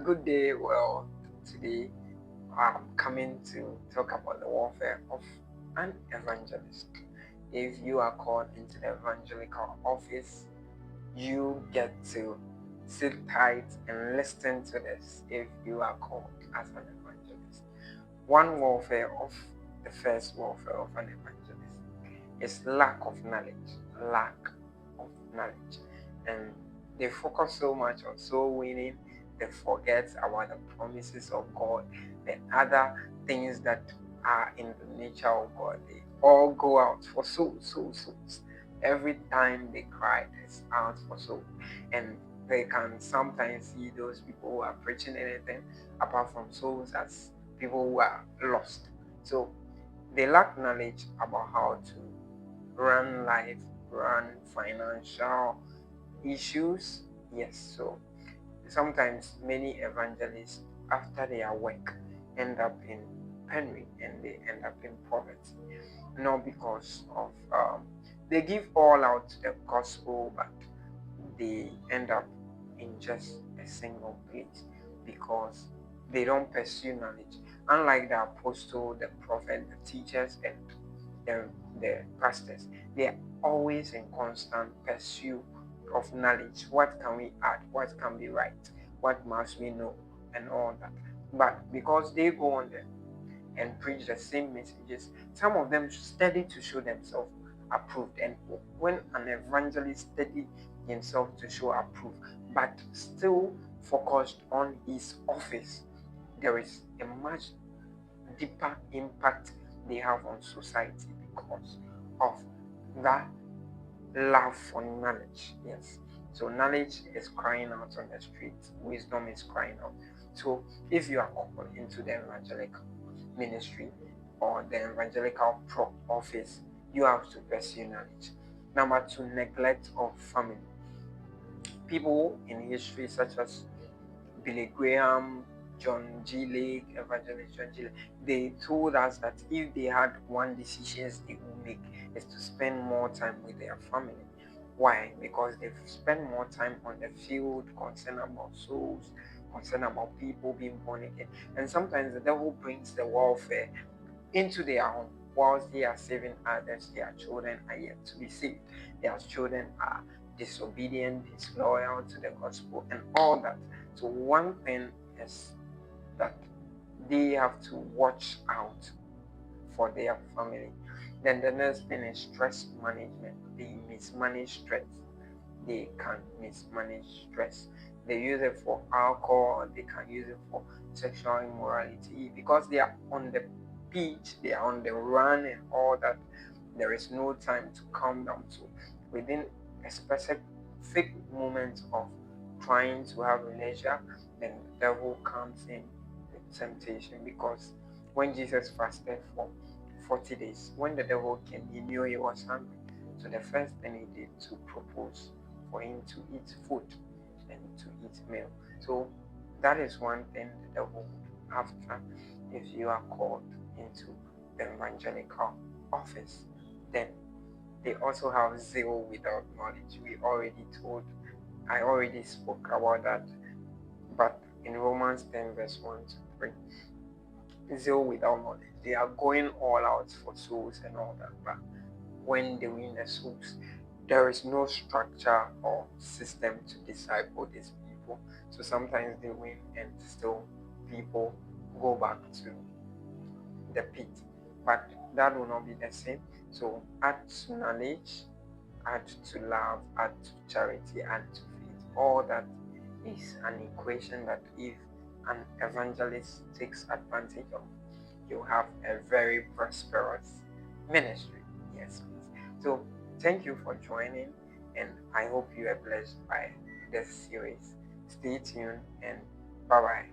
Good day. Well, today I'm coming to talk about the warfare of an evangelist. If you are called into the evangelical office, you get to sit tight and listen to this if you are called as an evangelist. The first warfare of an evangelist is lack of knowledge. Lack of knowledge. And they focus so much on soul winning, they forget about the promises of God, the other things that are in the nature of God. They all go out for souls. Every time they cry, it's out for souls. And they can sometimes see those people who are preaching anything apart from souls as people who are lost. So they lack knowledge about how to run life, run financial issues. Yes, so sometimes many evangelists, after their work, end up in penury and they end up in poverty. Not because of they give all out to the gospel, but they end up in just a single place because they don't pursue knowledge. Unlike the apostle, the prophet, the teachers, and the pastors, they are always in constant pursuit of knowledge. What can we add? What can be right? What must we know? And all that. But because they go on there and preach the same messages, some of them study to show themselves approved. And when an evangelist study himself to show approved, but still focused on his office, there is a much deeper impact they have on society because of that love for knowledge. Yes. So knowledge is crying out on the streets, wisdom is crying out. So if you are called into the evangelical ministry or the evangelical office, you have to pursue knowledge. Number two, neglect of family. People in history such as Billy Graham, Evangelist John G. Lake, they told us that if they had one decision they would make is to spend more time with their family. Why? Because they've spent more time on the field, concerned about souls, concerned about people being born again. And sometimes the devil brings the warfare into their home. Whilst they are saving others, their children are yet to be saved. Their children are disobedient, disloyal to the gospel, and all that. So one thing is that they have to watch out for their family. Then the next thing is stress management. They mismanage stress. They can mismanage stress. They use it for alcohol, they can use it for sexual immorality because they are on the pitch, they are on the run and all that. There is no time to calm down. So within a specific moment of trying to have leisure, then the devil comes in with temptation. Because when Jesus fasted for 40 days, when the devil came, he knew he was hungry. So the first thing he did to propose for him to eat food and to eat meal. So that is one thing the devil would after if you are called into the evangelical office. Then they also have zeal without knowledge. I already spoke about that. But in Romans 10 verse 1 to 3, zeal without knowledge. They are going all out for souls and all that. But when they win the souls, there is no structure or system to disciple these people. So sometimes they win and still people go back to the pit. But that will not be the same. So add to knowledge, add to love, add to charity, add to faith. All that is an equation that if an evangelist takes advantage of, you have a very prosperous ministry. Yes, please. So thank you for joining, and I hope you are blessed by this series. Stay tuned and bye bye.